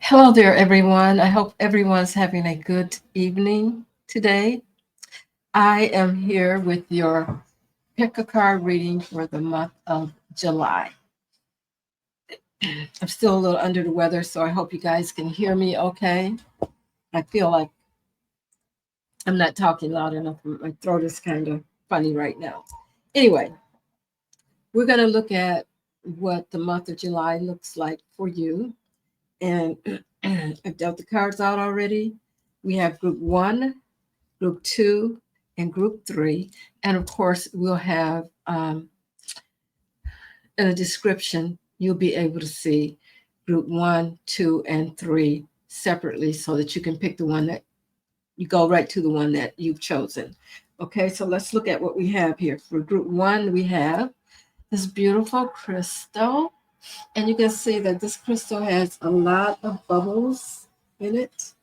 Hello there, everyone. I hope everyone's having a good evening today. I am here with your pick a card reading for the month of July. I'm still a little under the weather, so I hope you guys can hear me okay. I feel like I'm not talking loud enough. My throat is kind of funny right now. Anyway, we're going to look at what the month of July looks like for you. And I've dealt the cards out already. We have group one, group two, and group three. And of course, we'll have in a description, you'll be able to see group one, two, and three separately so that you can pick the one that you go right to the one that you've chosen. Okay, so let's look at what we have here. For group one, we have this beautiful crystal. And you can see that this crystal has a lot of bubbles in it.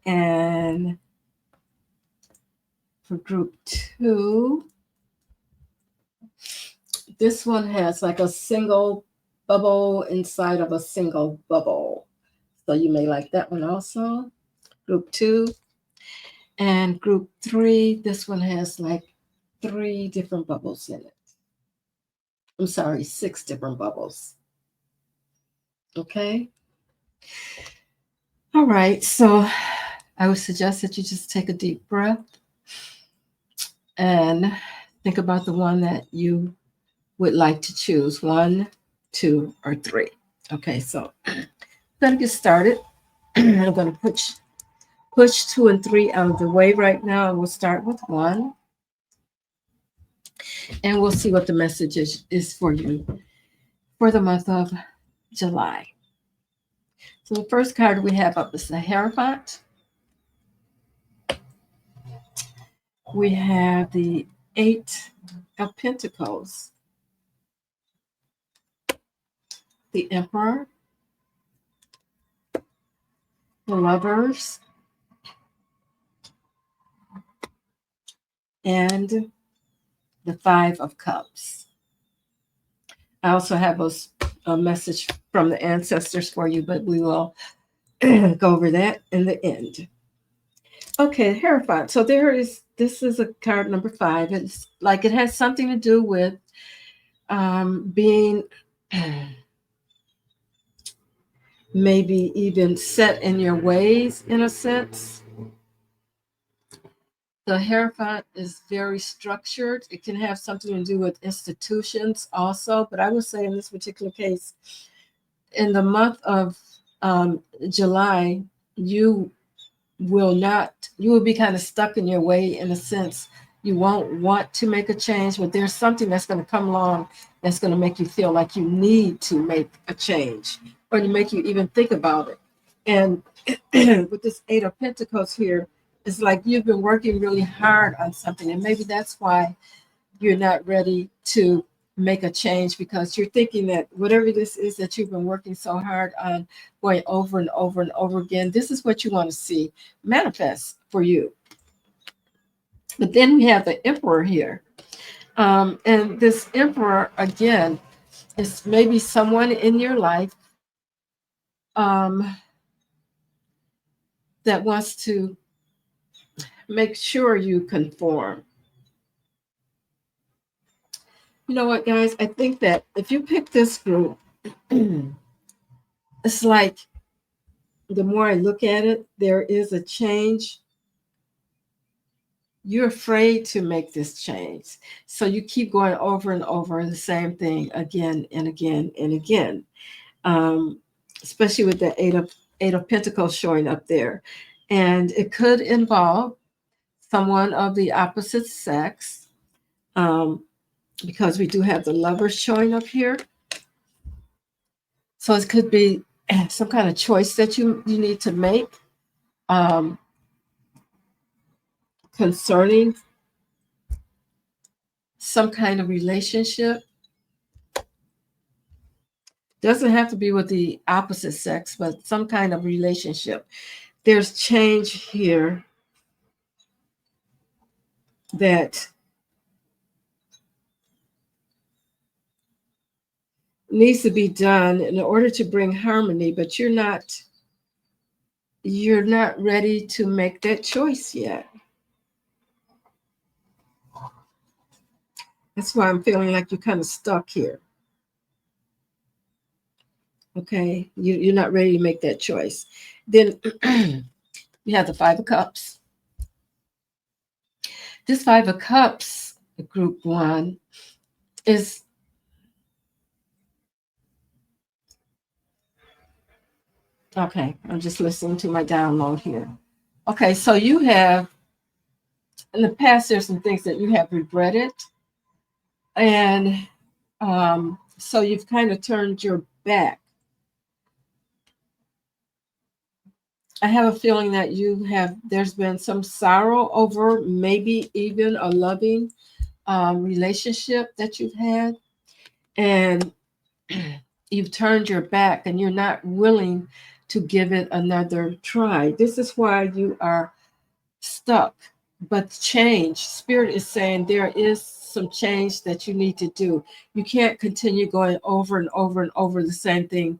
And for group two, this one has like a single bubble inside of a single bubble. So you may like that one also. Group two. And group three, this one has like three different bubbles in it. I'm sorry, six different bubbles. Okay. All right. So I would suggest that you just take a deep breath and think about the one that you would like to choose, one, two, or three. Okay, so I'm gonna get started. I'm gonna push two and three out of the way right now. We'll start with one, and we'll see what the message is for you for the month of July. So the first card we have up is the Hierophant. We have the Eight of Pentacles, the Emperor, the Lovers, and the Five of Cups. I also have a message from the ancestors for you, but we will go over that in the end. Okay, Hierophant. So there is, this is a card number five. It's like it has something to do with being maybe even set in your ways in a sense. The Hierophant is very structured. It can have something to do with institutions also, but I would say in this particular case, in the month of July, you you will be kind of stuck in your way in a sense. You won't want to make a change, but there's something that's going to come along that's going to make you feel like you need to make a change or to make you even think about it. And with this Eight of Pentacles here, it's like you've been working really hard on something, and maybe that's why you're not ready to make a change because you're thinking that whatever this is that you've been working so hard on, going over and over and over again, this is what you want to see manifest for you. But then we have the Emperor here. And this Emperor, again, is maybe someone in your life um, that wants to make sure you conform. You know what, guys? I think that if you pick this group, it's like the more I look at it, there is a change. You're afraid to make this change. So you keep going over and over the same thing again and again and again. Um, Especially with the Eight of Pentacles showing up there. And it could involve someone of the opposite sex. Um, because we do have the Lovers showing up here. So it could be some kind of choice that you need to make um, concerning some kind of relationship. Doesn't have to be with the opposite sex, but some kind of relationship. There's change here that needs to be done in order to bring harmony, but you're not ready to make that choice yet. That's why I'm feeling like you're kind of stuck here. Okay, you're not ready to make that choice. Then you have the Five of Cups. This Five of Cups, group one, is okay. I'm just listening to my download here. Okay, so you have in the past there's some things that you have regretted, and so you've kind of turned your back. I have a feeling that there's been some sorrow over maybe even a loving relationship that you've had, and you've turned your back and you're not willing to give it another try. This is why you are stuck. But change, Spirit is saying there is some change that you need to do. You can't continue going over and over and over the same thing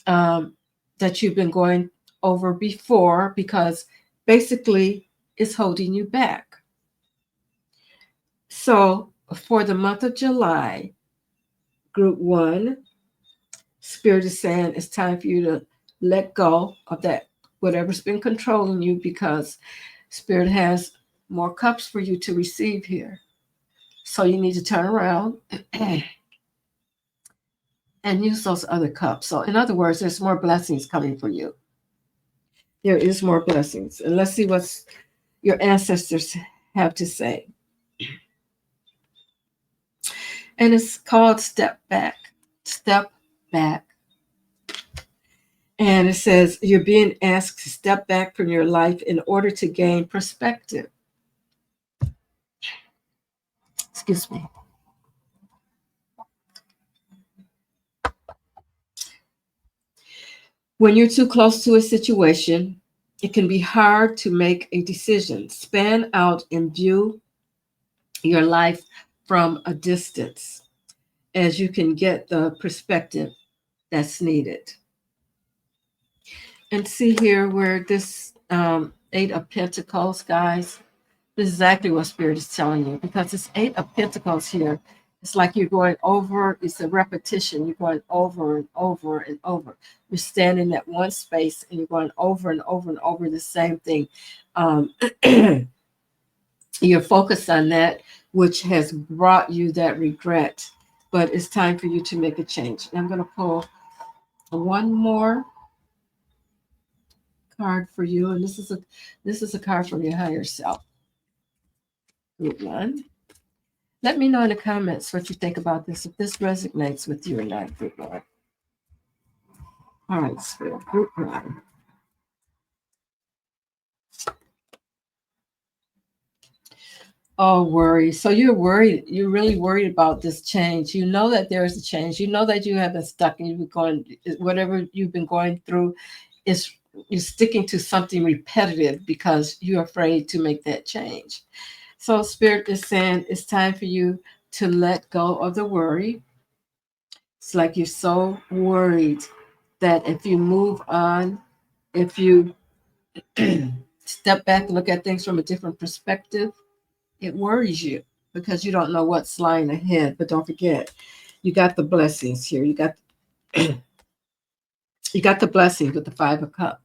um, that you've been going over before because basically it's holding you back. So for the month of July, group one, Spirit is saying it's time for you to let go of that, whatever's been controlling you, because Spirit has more cups for you to receive here. So you need to turn around and use those other cups. So, in other words, there's more blessings coming for you. There is more blessings. And let's see what your ancestors have to say. And it's called Step Back. Step Back. And it says you're being asked to step back from your life in order to gain perspective. Excuse me. When you're too close to a situation, it can be hard to make a decision. Span out and view your life from a distance as you can get the perspective that's needed. And see here where this Eight of Pentacles, guys, this is exactly what Spirit is telling you because this Eight of Pentacles here, it's like you're going over, it's a repetition. You're going over and over and over. You're standing at one space and you're going over and over and over the same thing. Um, you're focused on that, which has brought you that regret. But it's time for you to make a change. And I'm going to pull one more card for you, and this is a card from your higher self. Group one. Let me know in the comments what you think about this, if this resonates with you or not, group one. All right, Spirit, group one. Oh, worry. So you're worried. You're really worried about this change. You know that there is a change. You know that you have been stuck and you've been going, whatever you've been going through is you're sticking to something repetitive because you're afraid to make that change. So Spirit is saying it's time for you to let go of the worry. It's like you're so worried that if you move on, if you step back and look at things from a different perspective, it worries you because you don't know what's lying ahead. But don't forget, you got the blessings here. You got you got the blessings with the Five of Cups.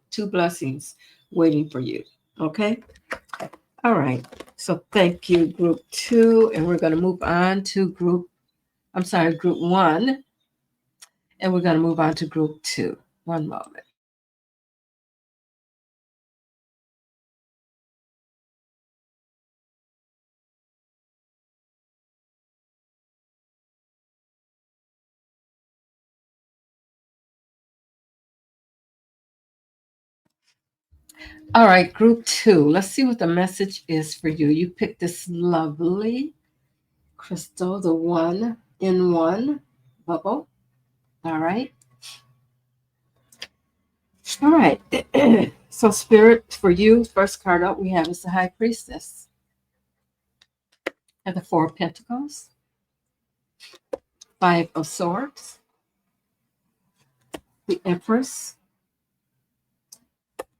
Two blessings waiting for you. Okay. All right. So thank you, group two, and we're going to move on to group one, and we're going to move on to group two. One moment. All right, group two. Let's see what the message is for you. You picked this lovely crystal, the one in one bubble. All right. All right. So, Spirit, for you, first card up we have is the High Priestess and the Four of Pentacles. Five of Swords, the Empress,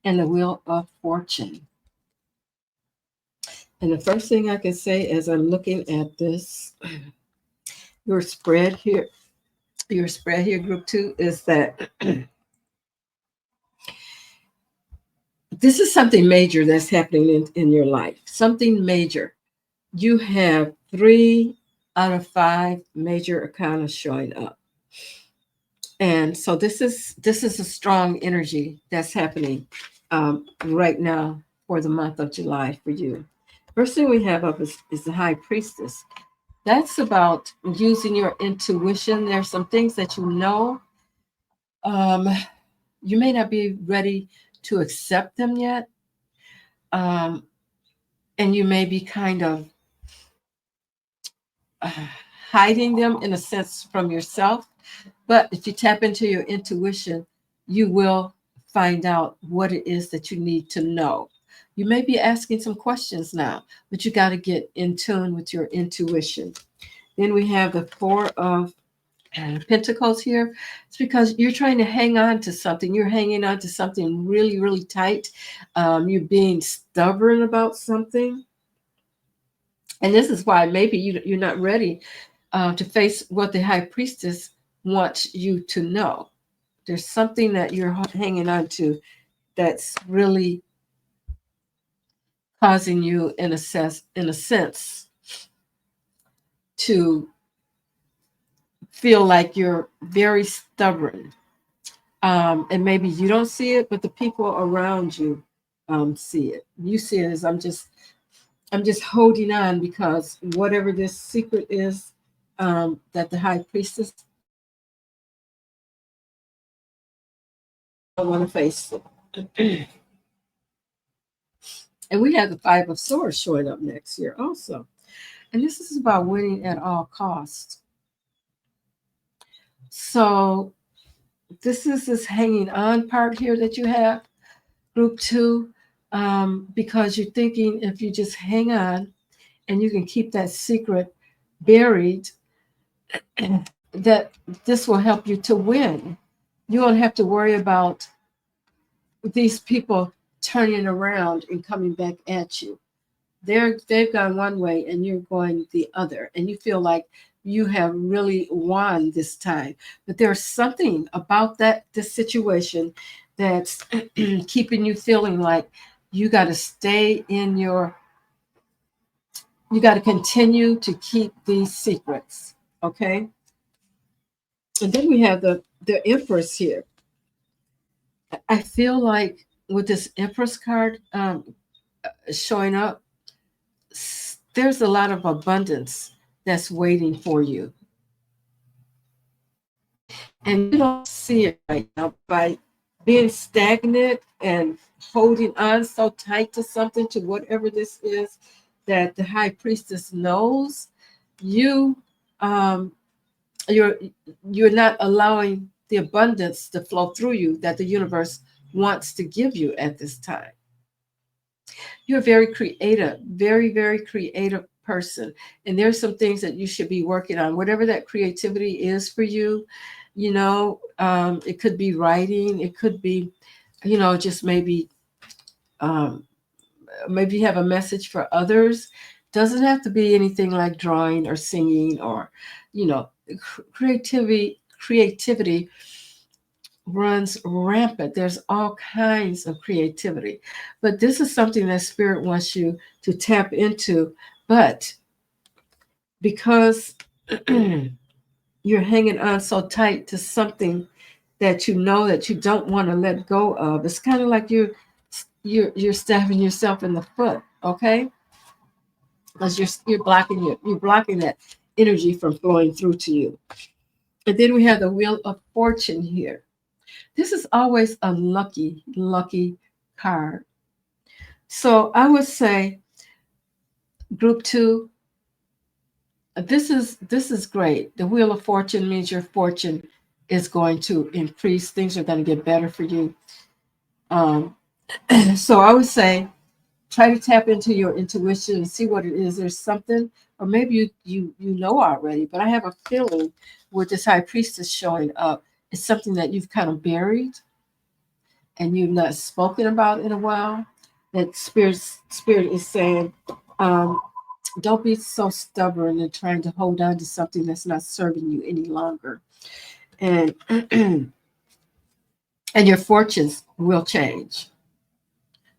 and the Wheel of Fortune. And the first thing I can say as I'm looking at this, your spread here, group two, is that this is something major that's happening in your life. Something major. You have 3 out of 5 major arcana showing up. And so this is a strong energy that's happening right now for the month of July for you. First thing we have up is the High Priestess. That's about using your intuition. There's some things that you know. Um, you may not be ready to accept them yet, um, and you may be kind of uh, hiding them in a sense from yourself. But if you tap into your intuition, you will find out what it is that you need to know. You may be asking some questions now, but you got to get in tune with your intuition. Then we have the Four of Pentacles here. It's because you're trying to hang on to something. You're hanging on to something really, really tight. You're being stubborn about something. And this is why maybe you're not ready to face what the High Priestess wants you to know. There's something that you're hanging on to that's really causing you, in a sense, to feel like you're very stubborn. And maybe you don't see it, but the people around you see it. You see it as I'm just holding on because whatever this secret is that the High Priestess, I want to face it. And we have the Five of Swords showing up next year also. And this is about winning at all costs. So this is this hanging on part here that you have, group two, because you're thinking if you just hang on and you can keep that secret buried, that this will help you to win. You won't have to worry about these people turning around and coming back at you. They've gone one way and you're going the other, and you feel like you have really won this time. But there's something about this situation that's keeping you feeling like you got to stay in your you got to continue to keep these secrets. Okay. And then we have the Empress here. I feel like with this Empress card showing up, there's a lot of abundance that's waiting for you. And you don't see it right now by being stagnant and holding on so tight to something, to whatever this is that the High Priestess knows. You um, you're you're not allowing the abundance to flow through you that the universe wants to give you at this time. You're very creative, very, very creative person. And there's some things that you should be working on, whatever that creativity is for you. It could be writing, it could be, just um, maybe you have a message for others. Doesn't have to be anything like drawing or singing or, you know, creativity runs rampant. There's all kinds of creativity. But this is something that Spirit wants you to tap into. But because you're hanging on so tight to something that you know that you don't want to let go of, it's kind of like you're stabbing yourself in the foot, okay? Because you're blocking that energy from flowing through to you. And then we have the Wheel of Fortune here. This is always a lucky, lucky card. So I would say, group two, this is great. The Wheel of Fortune means your fortune is going to increase. Things are going to get better for you. Um, so I would say Try to tap into your intuition and see what it is. There's something, or maybe you know already, but I have a feeling with this high priestess showing up, it's something that you've kind of buried and you've not spoken about in a while. That spirit is saying, um, don't be so stubborn and trying to hold on to something that's not serving you any longer. And and your fortunes will change.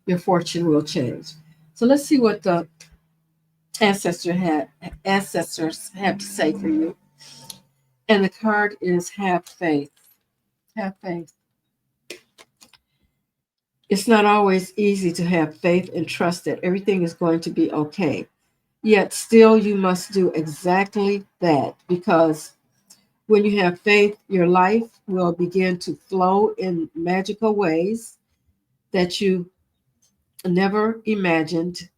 Your fortune will change. So let's see what the ancestor had ancestors have to say for you. And the card is have faith. Have faith. It's not always easy to have faith and trust that everything is going to be okay. Yet still you must do exactly that, because when you have faith, your life will begin to flow in magical ways that you never imagined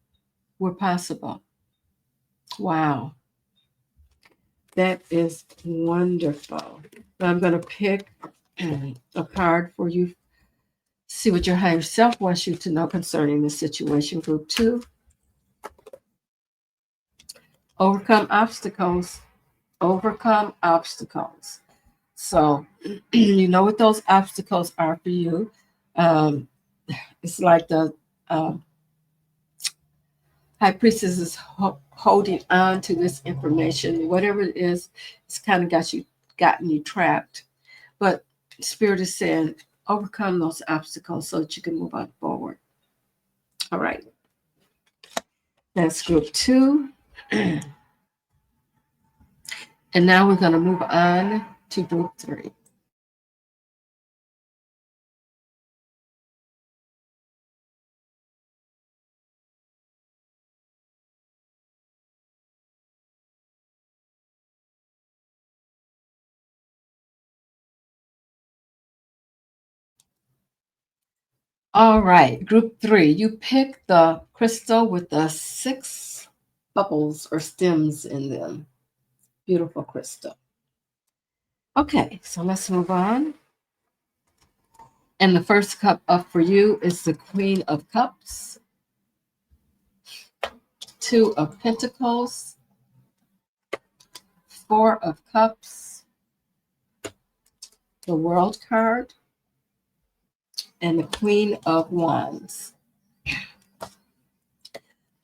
were possible. Wow, that is wonderful. I'm going to pick a card for you. See what your higher self wants you to know concerning the situation. Group 2, overcome obstacles. Overcome obstacles. So, you know what those obstacles are for you. Um, it's like the um, high priestess is holding on to this information. Whatever it is, it's kind of gotten you trapped. But Spirit is saying, overcome those obstacles so that you can move on forward. All right. That's group 2. And now we're going to move on to group 3. All right, group 3. You pick the crystal with the 6 bubbles or stems in them. Beautiful crystal. Okay, so let's move on. And the first cup up for you is the Queen of Cups, 2 of Pentacles, 4 of Cups, the World card, and the Queen of Wands.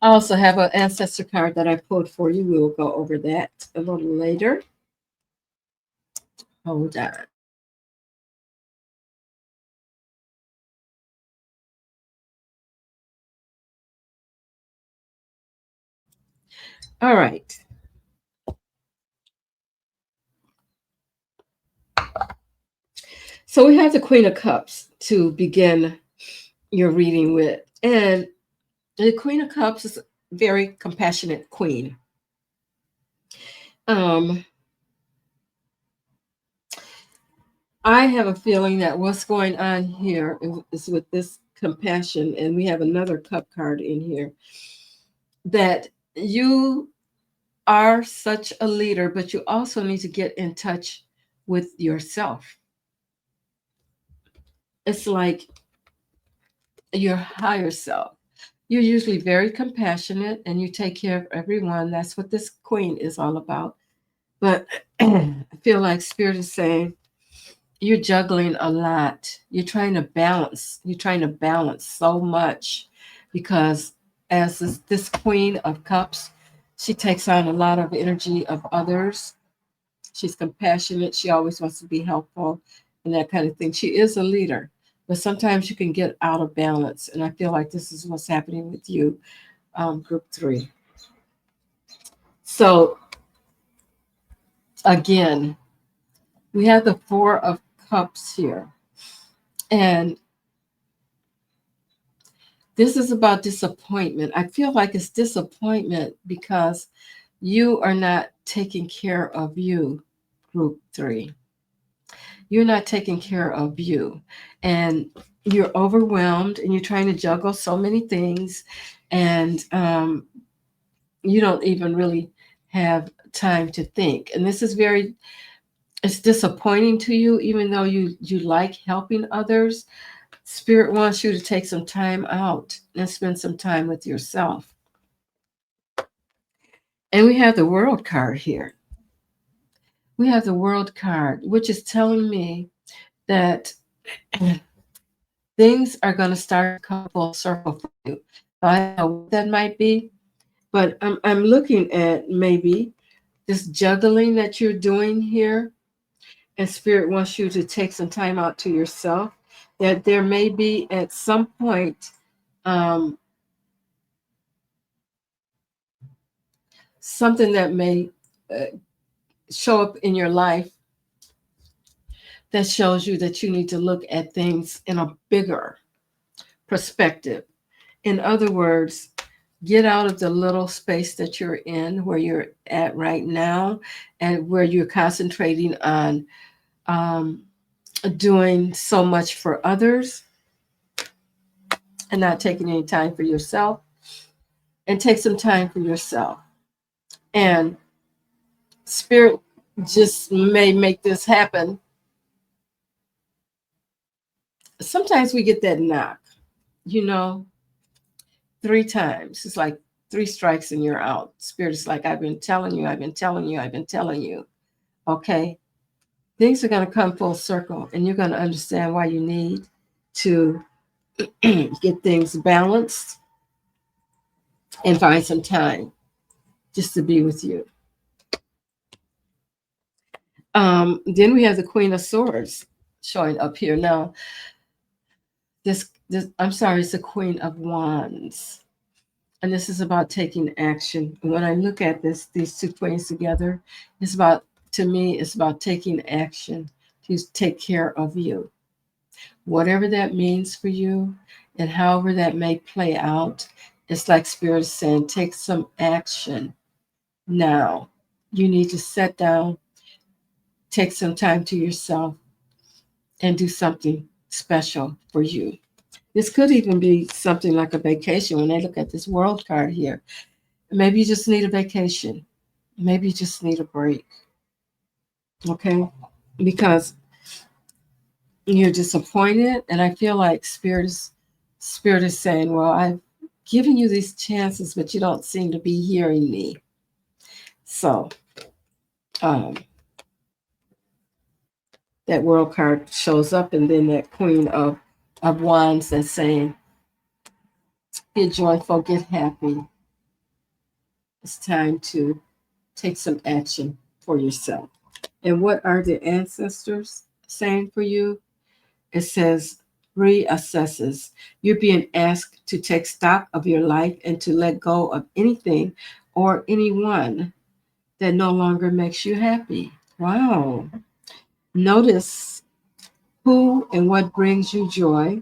I also have an ancestor card that I pulled for you. We will go over that a little later. Hold on. All right. So we have the Queen of Cups to begin your reading with. And the Queen of Cups is a very compassionate queen. Um, I have a feeling that what's going on here is with this compassion, and we have another cup card in here, that you are such a leader, but you also need to get in touch with yourself. It's like your higher self. You're usually very compassionate and you take care of everyone. That's what this queen is all about. But I feel like Spirit is saying you're juggling a lot. You're trying to balance. You're trying to balance so much because as this Queen of Cups, she takes on a lot of energy of others. She's compassionate. She always wants to be helpful and that kind of thing. She is a leader, but sometimes you can get out of balance. And I feel like this is what's happening with you, group 3. So again, we have the 4 of Cups here. And this is about disappointment. I feel like it's disappointment because you are not taking care of you, group 3. You're not taking care of you. And you're overwhelmed and you're trying to juggle so many things. And you don't even really have time to think. And this is it's disappointing to you, even though you like helping others. Spirit wants you to take some time out and spend some time with yourself. And we have the world card here. We have the world card, which is telling me that things are going to start to come full circle for you. I don't know what that might be, but I'm looking at maybe this juggling that you're doing here, and Spirit wants you to take some time out to yourself. That there may be at some point um, something that may show up in your life that shows you that you need to look at things in a bigger perspective. In other words, get out of the little space that you're in, where you're at right now, and where you're concentrating on um, doing so much for others and not taking any time for yourself, and take some time for yourself. And Spirit just may make this happen. Sometimes we get that knock, you know, 3 times. It's like 3 strikes and you're out. Spirit is like, I've been telling you, I've been telling you, I've been telling you. Okay. Things are going to come full circle, and you're going to understand why you need to get things balanced and find some time just to be with you. Then we have the Queen of Swords showing up here. Now, this I'm sorry, it's the Queen of Wands. And this is about taking action. And when I look at this, these two queens together, it's about, to me, it's about taking action to take care of you. Whatever that means for you and however that may play out, it's like Spirit is saying, take some action now. You need to sit down, take some time to yourself, and do something special for you. This could even be something like a vacation. When I look at this world card here, maybe you just need a vacation. Maybe you just need a break. Okay? Because you're disappointed, and I feel like spirit is saying, well, I've given you these chances, but you don't seem to be hearing me. So um, that world card shows up, and then that Queen of Wands that's saying, get joyful, get happy. It's time to take some action for yourself. And what are the ancestors saying for you? It says, reassesses. You're being asked to take stock of your life and to let go of anything or anyone that no longer makes you happy. Wow. Notice who and what brings you joy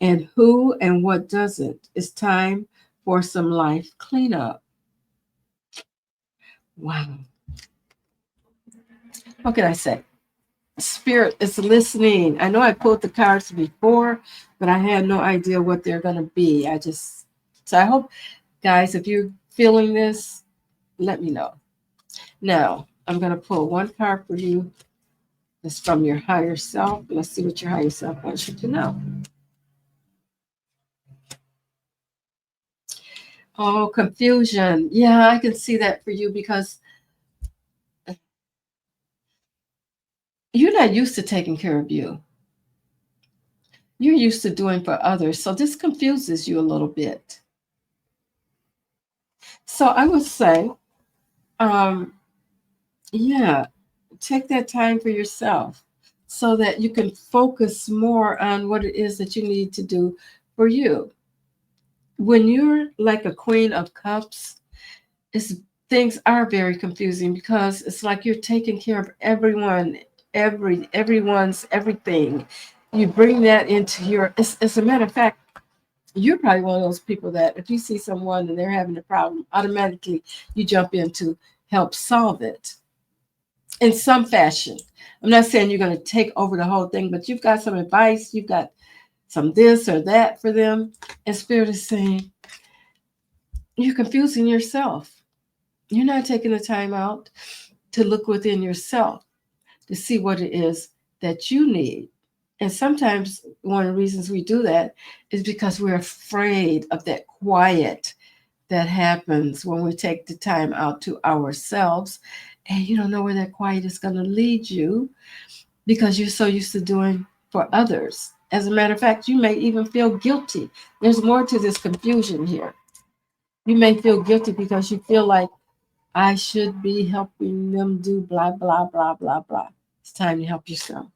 and who and what doesn't. It's time for some life cleanup. Wow. What can I say? Spirit is listening. I know I pulled the cards before, but I had no idea what they're going to be. So I hope, guys, if you're feeling this, let me know. Now, I'm going to pull one card for you. It's from your higher self. Let's see what your higher self wants you to know. Oh, confusion. Yeah, I can see that for you because you're not used to taking care of you. You're used to doing for others. So this confuses you a little bit. So I would say, um, yeah, take that time for yourself so that you can focus more on what it is that you need to do for you. When you're like a Queen of Cups, it's things are very confusing because it's like you're taking care of everyone, everyone's everything. You bring that into your. As a matter of fact, you're probably one of those people that if you see someone and they're having a problem, automatically you jump in to help solve it in some fashion. I'm not saying you're going to take over the whole thing, but you've got some advice, you've got some this or that for them. And Spirit is saying, you're confusing yourself. You're not taking the time out to look within yourself to see what it is that you need. And sometimes one of the reasons we do that is because we're afraid of that quiet that happens when we take the time out to ourselves, and you don't know where that quiet is going to lead you because you're so used to doing for others. As a matter of fact, you may even feel guilty. There's more to this confusion here. You may feel guilty because you feel like I should be helping them do blah, blah, blah, blah, blah. It's time to help yourself.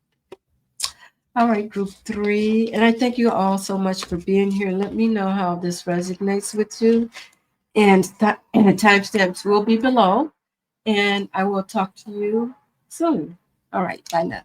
All right, group three. And I thank you all so much for being here. Let me know how this resonates with you. And the timestamps will be below. And I will talk to you soon. All right, bye now.